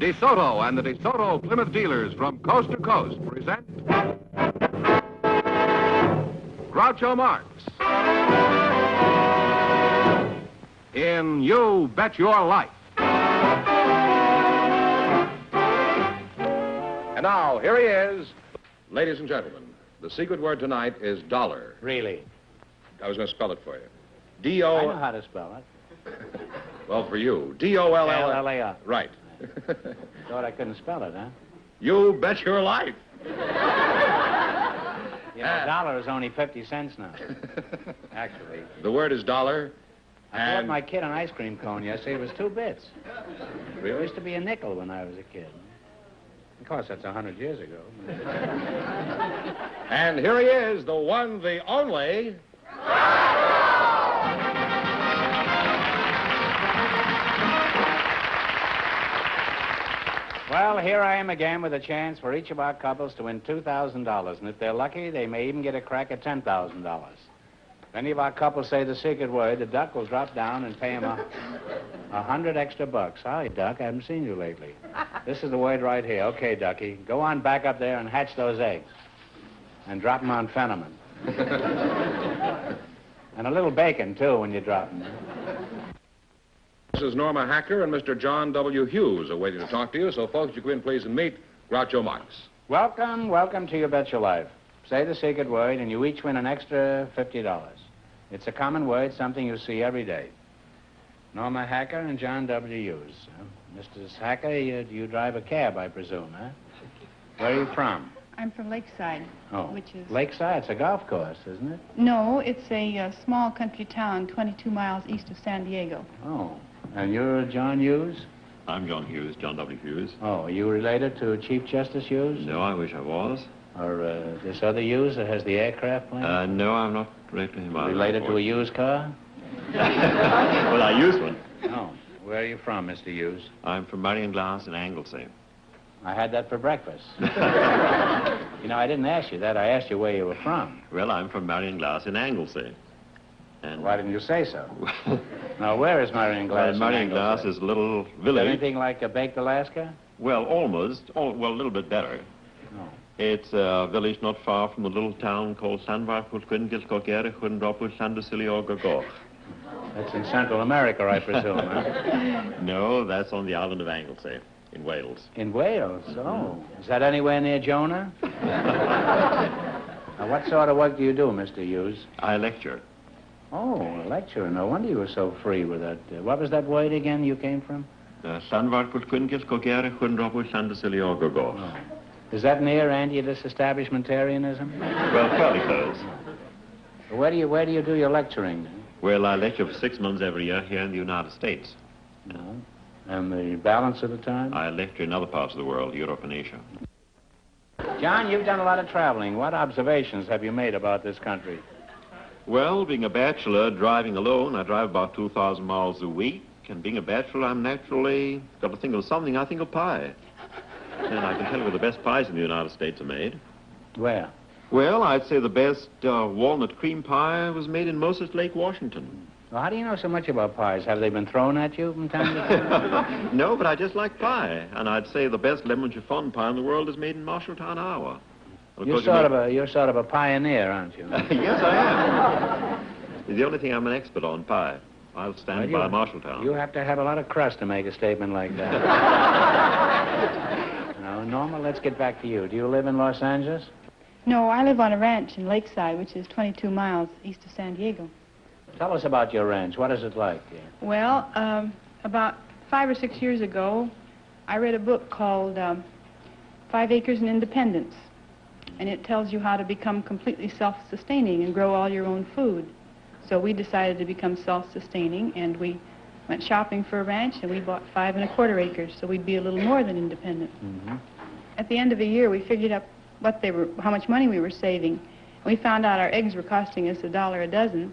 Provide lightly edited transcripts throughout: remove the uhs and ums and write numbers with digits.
DeSoto and the DeSoto Plymouth dealers from coast to coast present Groucho Marx in You Bet Your Life. And now, here he is. Ladies and gentlemen, the secret word tonight is dollar. Really? I was going to spell it for you. I know how to spell it. Well, for you. D-O-L-L... L-L-A-R. Right. Thought I couldn't spell it, huh? You bet your life. You know, a dollar is only 50 cents now. Actually. The word is dollar. I bought my kid an ice cream cone yesterday. It was 2 bits. Really? It used to be a nickel when I was a kid. Of course, that's 100 years ago. And here he is, the one, the only... Well, here I am again with a chance for each of our couples to win $2,000. And if they're lucky, they may even get a crack at $10,000. If any of our couples say the secret word, the duck will drop down and pay him $100 extra bucks. Howdy, Duck. I haven't seen you lately. This is the word right here. Okay, Ducky. Go on back up there and hatch those eggs. And drop them on Fenneman. And a little bacon, too, when you drop them. This is Norma Hacker and Mr. John W. Hughes are waiting to talk to you. So, folks, you come in, please, and meet Groucho Marx. Welcome to You Bet Your Life. Say the secret word, and you each win an extra $50. It's a common word, something you see every day. Norma Hacker and John W. Hughes. Mrs. Hacker, you drive a cab, I presume, huh? Where are you from? I'm from Lakeside, which is... Lakeside? It's a golf course, isn't it? No, it's a small country town 22 miles east of San Diego. Oh, and you're John Hughes? I'm John Hughes, John W. Hughes. Oh, are you related to Chief Justice Hughes? No, I wish I was. Or this other Hughes that has the aircraft plane? No, I'm not related to him. Related to a used car? Well, I used one. Oh, where are you from, Mr. Hughes? I'm from Marion Glass in Anglesey. I had that for breakfast. You know, I didn't ask you that. I asked you where you were from. Well, I'm from Marion Glass in Anglesey. And why didn't you say so? Now, where is Marion Glass? Marion Glass is a little village. Is it anything like a baked Alaska? Well, almost. Well, a little bit better. Oh. It's a village not far from a little town called That's in Central America, I presume, huh? No, that's on the island of Anglesey, in Wales. In Wales? Oh. Is that anywhere near Jonah? Now, what sort of work do you do, Mr. Hughes? I lecture. Oh, a lecturer. No wonder you were so free with that. What was that word again you came from? Oh. Is that near anti-disestablishmentarianism? Well, fairly close. Where do you do your lecturing? Well, I lecture for 6 months every year here in the United States. No. And the balance of the time? I lecture in other parts of the world, Europe and Asia. John, you've done a lot of traveling. What observations have you made about this country? Well, being a bachelor, driving alone, I drive about 2,000 miles a week. And being a bachelor, I'm naturally got to think of something. I think of pie. And I can tell you where the best pies in the United States are made. Where? Well, I'd say the best walnut cream pie was made in Moses Lake, Washington. Well, how do you know so much about pies? Have they been thrown at you from time to time? No, but I just like pie. And I'd say the best lemon chiffon pie in the world is made in Marshalltown, Iowa. You're sort of a pioneer, aren't you? Yes, I am. It's the only thing I'm an expert on, pie. I'll stand by Marshalltown. You have to have a lot of crust to make a statement like that. Now, Norma, let's get back to you. Do you live in Los Angeles? No, I live on a ranch in Lakeside, which is 22 miles east of San Diego. Tell us about your ranch. What is it like? Well, about 5 or 6 years ago, I read a book called 5 Acres and Independence. And it tells you how to become completely self-sustaining and grow all your own food. So we decided to become self-sustaining, and we went shopping for a ranch, and we bought 5 1/4 acres, so we'd be a little more than independent. Mm-hmm. At the end of the year, we figured up how much money we were saving. We found out our eggs were costing us $1 a dozen.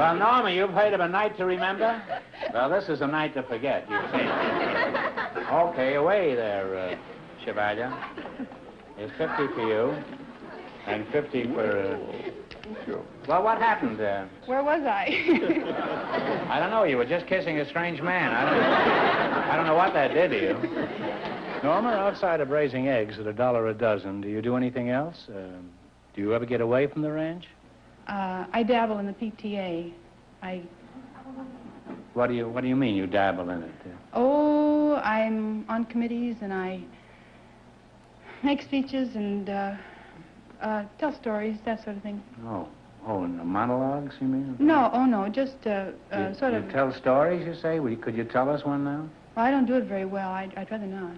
Well, Norma, you've heard of a night to remember? Well, this is a night to forget, you see. Okay, away there, Chevalier. Here's 50 for you, and 50 for... Well, what happened? Where was I? I don't know. You were just kissing a strange man. I don't know what that did to you. Norma, outside of raising eggs at $1 a dozen, do you do anything else? Do you ever get away from the ranch? I dabble in the PTA. What do you mean you dabble in it? Oh, I'm on committees and I make speeches and tell stories, that sort of thing. Oh, and monologues, you mean? No, just sort You of... tell stories, you say? Could you tell us one now? Well, I don't do it very well. I'd rather not.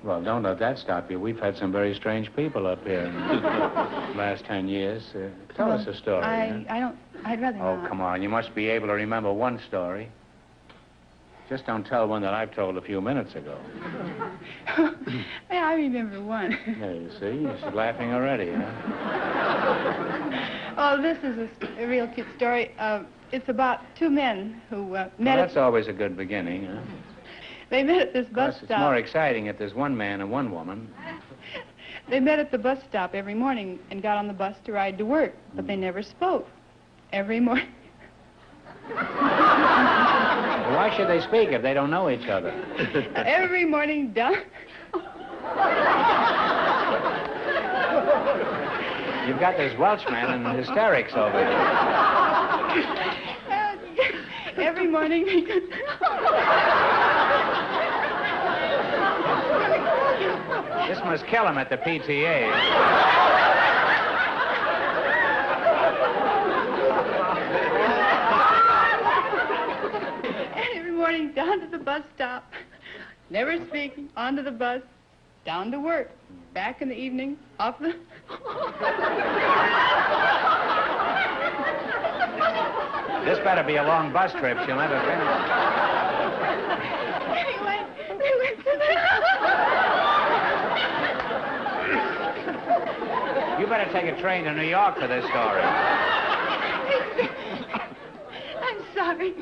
Well, don't let that stop you. We've had some very strange people up here in the last 10 years. Tell us a story. I'd rather not. Oh, come on. You must be able to remember one story. Just don't tell one that I've told a few minutes ago. Yeah, I remember one. There, you see? She's laughing already, huh? Oh, this is a real cute story. It's about two men who met... Well, that's always a good beginning, huh? They met at this bus It's stop. more exciting if there's one man and one woman. They met at the bus stop every morning and got on the bus to ride to work, but they never spoke. Every morning. Well, why should they speak if they don't know each other? Every morning down... You've got this Welshman in hysterics over here. Every morning... This must kill him at the PTA. Every morning down to the bus stop, never speaking, onto the bus, down to work, back in the evening, off the... This better be a long bus trip. She'll never finish. Anyway, they went to the... You better take a train to New York for this story. I'm sorry.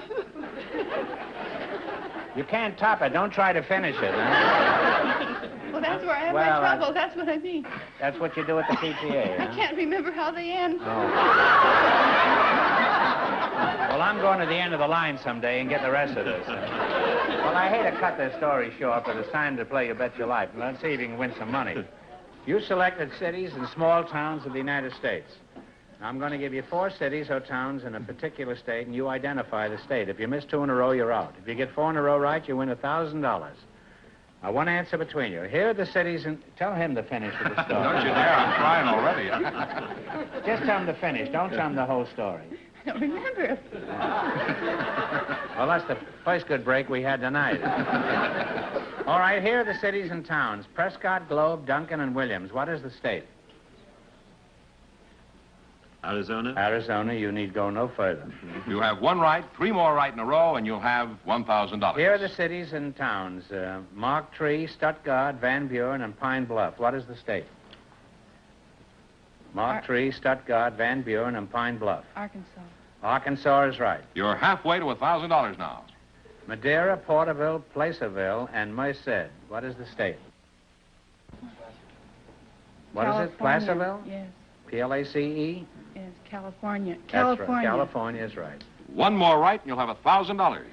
You can't top it. Don't try to finish it, huh? Well, that's where I have my trouble. That's what I mean. That's what you do at the PTA, I huh? can't remember how they end. Oh. Well, I'm going to the end of the line someday and get the rest of this. Well, I hate to cut this story short, but it's time to play You Bet Your Life. Let's see if you can win some money. You selected cities and small towns of the United States. I'm going to give you 4 cities or towns in a particular state, and you identify the state. If you miss 2 in a row, you're out. If you get 4 in a row right, you win $1,000. Now, one answer between you. Here are the cities, and tell him to finish with the story. Don't you dare, I'm crying already. Just tell him to finish. Don't tell him the whole story. I don't remember it. Well, that's the first good break we had tonight. All right, here are the cities and towns. Prescott, Globe, Duncan, and Williams. What is the state? Arizona? Arizona. You need go no further. You have 1 right, 3 more right in a row, and you'll have $1,000. Here are the cities and towns. Mark Tree, Stuttgart, Van Buren, and Pine Bluff. What is the state? Mark Tree, Stuttgart, Van Buren, and Pine Bluff. Arkansas. Arkansas is right. You're halfway to $1,000 now. Madeira, Porterville, Placerville, and Merced. What is the state? What is it? Placerville? Yes. P-L-A-C-E? Yes, California. That's right. California is right. 1 more right, and you'll have $1,000.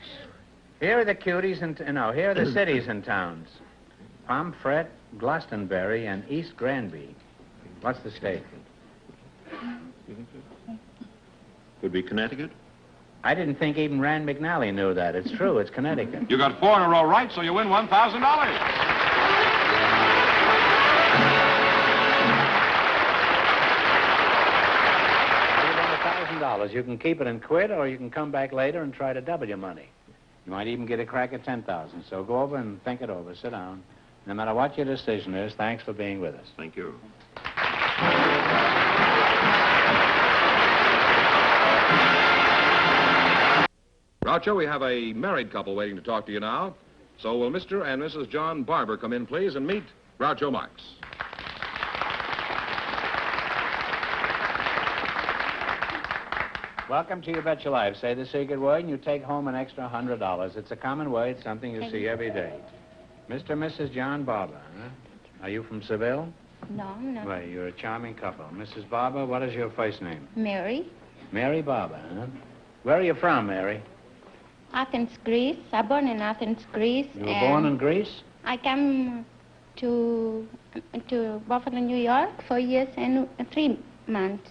Here are the cuties and here are the cities and towns. Pomfret, Glastonbury, and East Granby. What's the state? Could be Connecticut? I didn't think even Rand McNally knew that. It's true. It's Connecticut. You got 4 in a row right, so you win $1,000. $1,000. You can keep it and quit, or you can come back later and try to double your money. You might even get a crack at $10,000. So go over and think it over. Sit down. No matter what your decision is, thanks for being with us. Thank you. Groucho, we have a married couple waiting to talk to you now. So will Mr. and Mrs. John Barber come in, please, and meet Groucho Marx. Welcome to You Bet Your Life. Say the secret word and you take home an extra $100. It's a common word, something you see every day. Mr. and Mrs. John Barber, huh? Are you from Seville? No, I'm not. Well, you're a charming couple. Mrs. Barber, what is your first name? Mary. Mary Barber, huh? Where are you from, Mary? Athens, Greece. I born in Athens, Greece. You were born in Greece? I came to Buffalo, New York, 4 years and 3 months.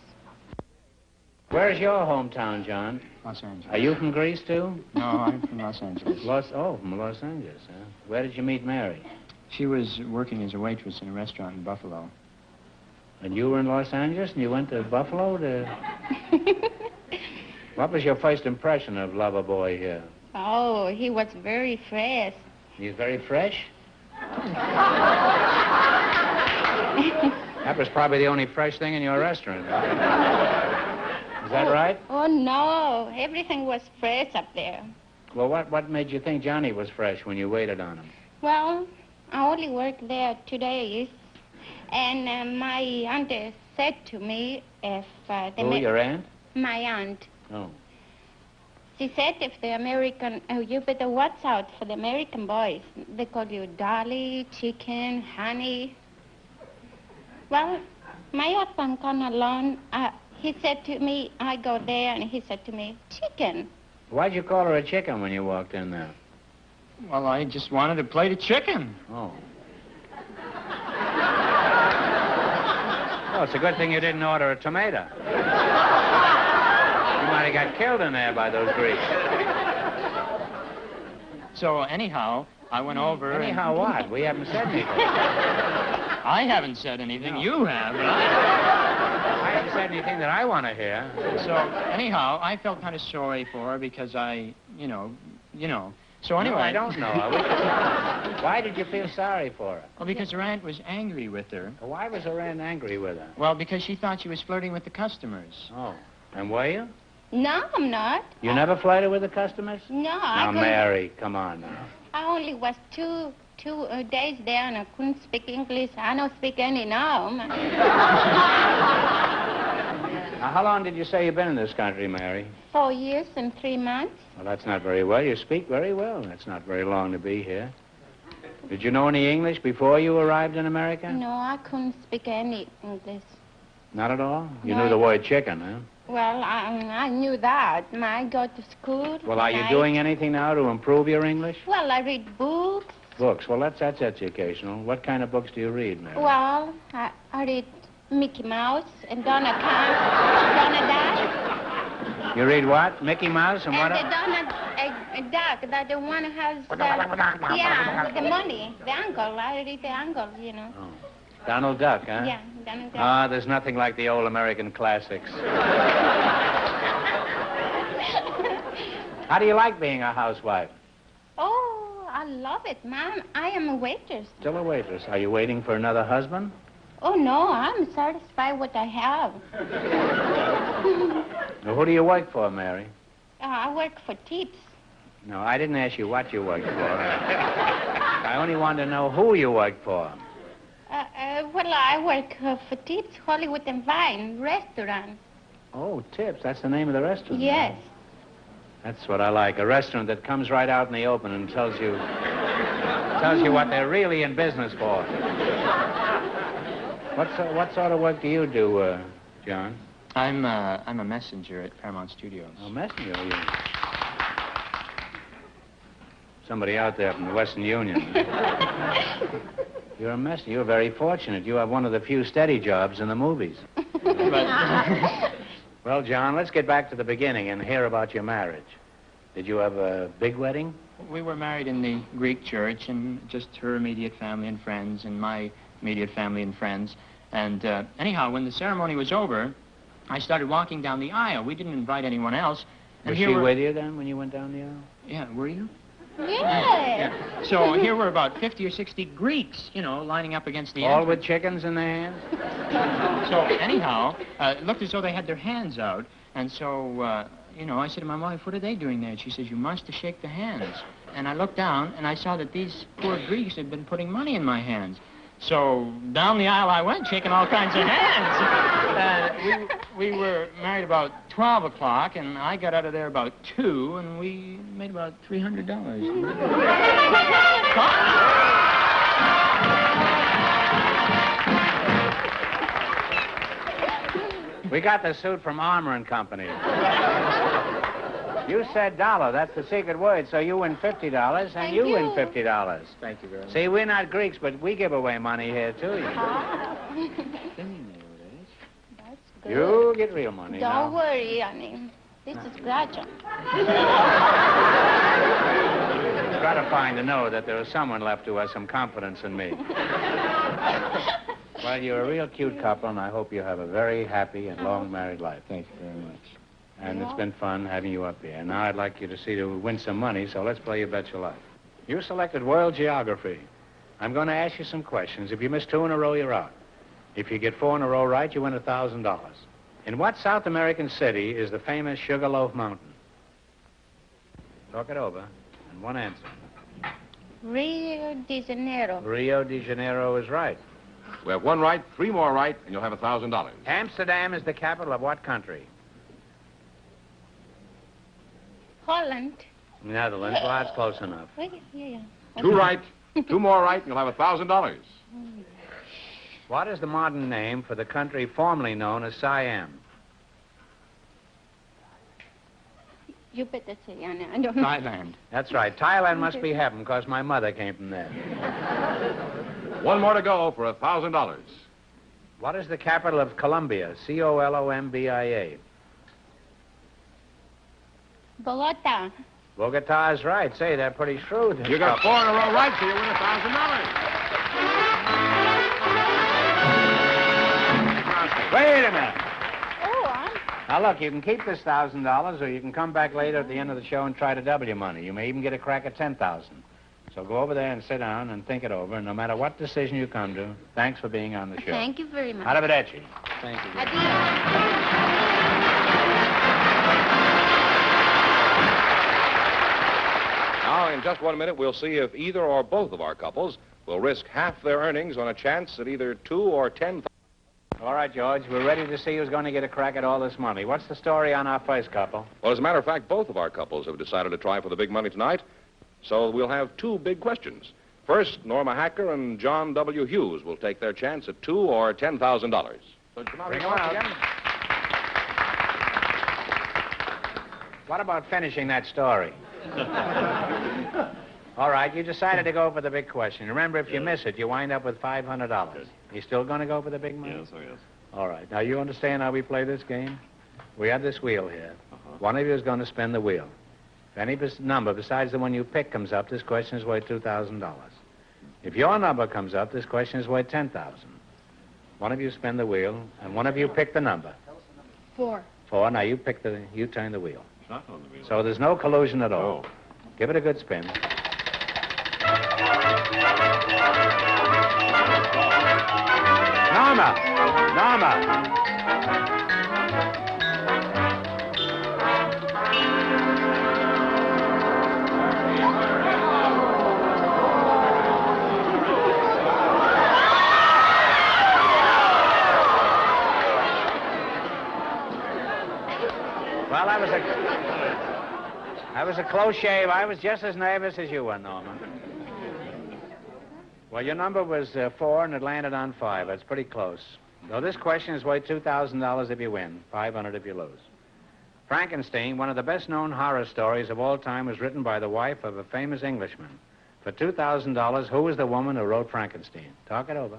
Where's your hometown, John? Los Angeles. Are you from Greece, too? No, I'm from Los Angeles. From Los Angeles, huh? Where did you meet Mary? She was working as a waitress in a restaurant in Buffalo. And you were in Los Angeles and you went to Buffalo to... What was your first impression of Lover Boy here? Oh, he was very fresh. He's very fresh? That was probably the only fresh thing in your restaurant. Is that right? Oh, no. Everything was fresh up there. Well, what made you think Johnny was fresh when you waited on him? Well, I only worked there 2 days. And my aunt said to me if your aunt? My aunt. Oh. She said if the American, you better watch out for the American boys. They call you Dolly, chicken, honey. Well, my husband come along. He said to me, I go there, and he said to me, chicken. Why'd you call her a chicken when you walked in there? Well, I just wanted a plate of chicken. Oh. Well, it's a good thing you didn't order a tomato. You might have got killed in there by those Greeks. So, anyhow, I went over Anyhow what? We haven't said anything. I haven't said anything. No. You have. I haven't said anything that I want to hear. So, anyhow, I felt kind of sorry for her because you know. So anyway... No, I don't know. Why did you feel sorry for her? Well, because her aunt was angry with her. Why was her aunt angry with her? Well, because she thought she was flirting with the customers. Oh. And were you? No, I'm not. You never flirted with the customers? No, Now, Mary, come on now. I only was two days there, and I couldn't speak English. I don't speak any now. Now, how long did you say you've been in this country, Mary? 4 years and 3 months. Well, that's not very well. You speak very well. That's not very long to be here. Did you know any English before you arrived in America? No, I couldn't speak any English. Not at all? You No, knew the word chicken, huh? Well, I knew that. I go to school. Well, are you doing anything now to improve your English? Well, I read books. Books? Well, that's educational. What kind of books do you read, Mary? Well, I read Mickey Mouse and Donald Duck. You read what? Mickey Mouse and what? And the Donald Duck, that the one who has the money, the uncle. I read the uncle, you know. Oh. Donald Duck, huh? Yeah, Donald Duck. Ah, there's nothing like the old American classics. How do you like being a housewife? Oh, I love it, Mom. I am a waitress. Still a waitress. Are you waiting for another husband? Oh, no, I'm satisfied what I have. Now, who do you work for, Mary? I work for tips. No, I didn't ask you what you work for. I only wanted to know who you work for. Well, I work for Tips Hollywood and Vine restaurant. Oh, Tips. That's the name of the restaurant. Yes. Huh? That's what I like. A restaurant that comes right out in the open and tells you what they're really in business for. What sort of work do you do, John? I'm a messenger at Paramount Studios. A messenger? Somebody out there from the Western Union. You're a messenger. You're very fortunate. You have one of the few steady jobs in the movies. Well, John, let's get back to the beginning and hear about your marriage. Did you have a big wedding? We were married in the Greek church, and just her immediate family and friends, and my immediate family and friends. And anyhow, when the ceremony was over, I started walking down the aisle. We didn't invite anyone else. And Was she with you then when you went down the aisle? Yeah, were you? Yeah. So here were about 50 or 60 Greeks, lining up against the All entrance. with chickens in their hands? So anyhow, it looked as though they had their hands out. And so, I said to my wife, what are they doing there? And she says, you must shake the hands. And I looked down, and I saw that these poor Greeks had been putting money in my hands. So down the aisle I went, shaking all kinds of hands. We were married about 12 o'clock, and I got out of there about 2, and we made about $300. We got the suit from Armour & Company. You said dollar. That's the secret word. So you win $50, and you win $50. Thank you very much. See, we're not Greeks, but we give away money here, too. That's good. You get real money now. Don't worry, honey. This is Groucho. Gratifying to know that there is someone left who has some confidence in me. Well, you're a real cute couple, and I hope you have a very happy and long married life. Thank you very much. And it's been fun having you up here. Now I'd like you to see to win some money, so let's play You Bet Your Life. You selected world geography. I'm going to ask you some questions. If you miss 2 in a row, you're out. If you get 4 in a row right, you win $1,000. In what South American city is the famous Sugarloaf Mountain? Talk it over. And one answer. Rio de Janeiro. Rio de Janeiro is right. We have 1 right, 3 more right, and you'll have $1,000. Amsterdam is the capital of what country? Holland. Netherlands. Well, that's close enough. Yeah. 2 right, 2 more right, and you'll have $1,000. What is the modern name for the country formerly known as Siam? You better say, Anna. I don't know. Thailand. That's right. Thailand must be heaven, because my mother came from there. 1 more to go for $1,000. What is the capital of Colombia? Colombia. Bogota. Bogota is right. Say, they're pretty shrewd. You got 4 in a row right, so you win $1,000. Wait a minute. Oh, Now, look, you can keep this $1,000, or you can come back later at the end of the show and try to double your money. You may even get a crack at $10,000. So go over there and sit down and think it over, and no matter what decision you come to, thanks for being on the show. Thank you very much. Arrivederci. Thank you. Adios. Now, in just 1 minute, we'll see if either or both of our couples will risk half their earnings on a chance at either 2 or 10. All right, George, we're ready to see who's going to get a crack at all this money. What's the story on our first couple? Well, as a matter of fact, both of our couples have decided to try for the big money tonight. So we'll have 2 big questions. First, Norma Hacker and John W. Hughes will take their chance at $2,000 or $10,000. So Bring them out. What about finishing that story? All right, you decided to go for the big question. Remember, if you miss it, you wind up with $500. You still going to go for the big money? Yes, oh yes. All right. Now, you understand how we play this game? We have this wheel here. One of you is going to spin the wheel. If any number besides the one you pick comes up, this question is worth $2,000. If your number comes up, this question is worth $10,000. One of you spin the wheel, and one of you pick the number. 4. 4. Now, you turn the wheel. It's not on the wheel. So there's no collusion at all. Oh. Give it a good spin. Norma! Well, that was a close shave. I was just as nervous as you were, Norma. Well, your number was 4, and it landed on 5. That's pretty close. Though this question is worth $2,000 if you win, $500 if you lose. Frankenstein, one of the best-known horror stories of all time, was written by the wife of a famous Englishman. For $2,000, who was the woman who wrote Frankenstein? Talk it over.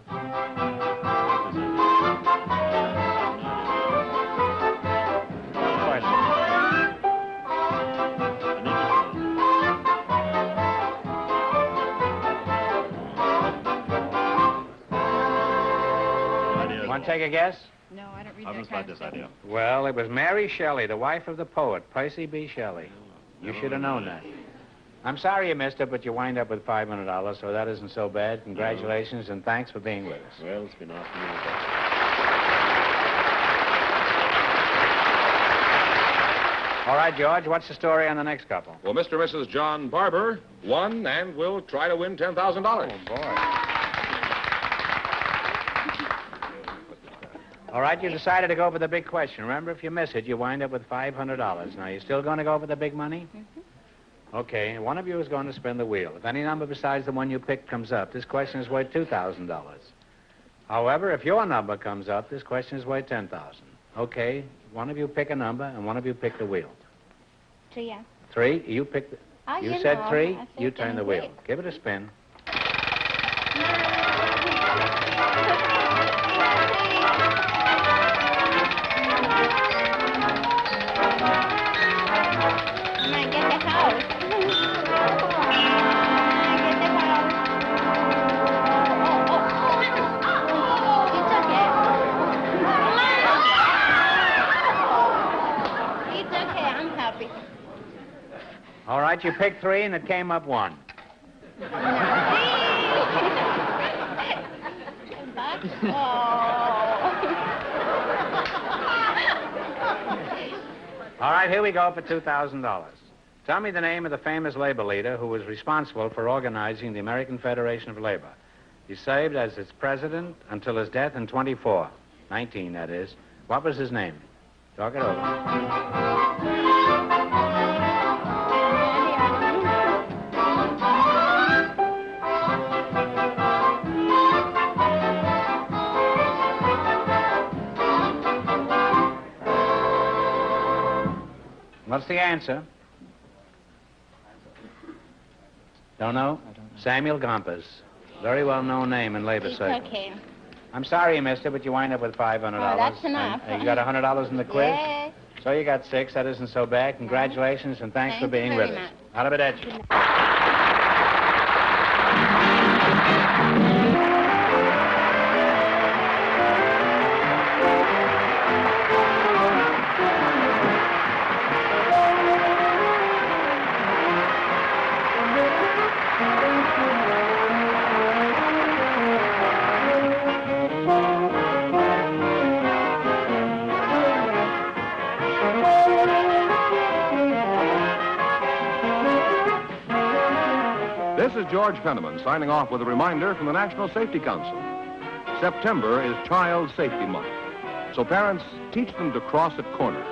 Want to take a guess? No, I don't read I that just kind like of this stuff. idea. Well, it was Mary Shelley, the wife of the poet, Percy B. Shelley. You should have known that. I'm sorry you missed it, but you wind up with $500, so that isn't so bad. Congratulations, and thanks for being with us. Well, it's been awesome. All right, George, what's the story on the next couple? Well, Mr. and Mrs. John Barber won and will try to win $10,000. Oh, boy. All right, you decided to go for the big question. Remember, if you miss it, you wind up with $500. Now, you still going to go for the big money? Mm-hmm. Okay, one of you is going to spin the wheel. If any number besides the one you picked comes up, this question is worth $2,000. However, if your number comes up, this question is worth $10,000. Okay, one of you pick a number, and one of you pick the wheel. 3, yeah. 3, you pick the... Oh, you said know, 3, I said you turn the wheel. 3. Give it a spin. I might get the house. I get the house. It's okay. It's okay, I'm happy. All right, you picked 3, and it came up 1. All right, here we go for $2,000. Tell me the name of the famous labor leader who was responsible for organizing the American Federation of Labor. He served as its president until his death in 19, that is. What was his name? Talk it over. What's the answer? Don't know? I don't know. Samuel Gompers. Very well-known name in labor It's circles. okay. I'm sorry you missed it, but you wind up with $500. Oh, that's enough. And, you got $100 in the quiz? Yes. So you got 6. That isn't so bad. Congratulations, and thanks for Thank you being very with us. much. Arrivederci. This is George Fenneman signing off with a reminder from the National Safety Council. September is Child Safety Month. So parents, teach them to cross at corners.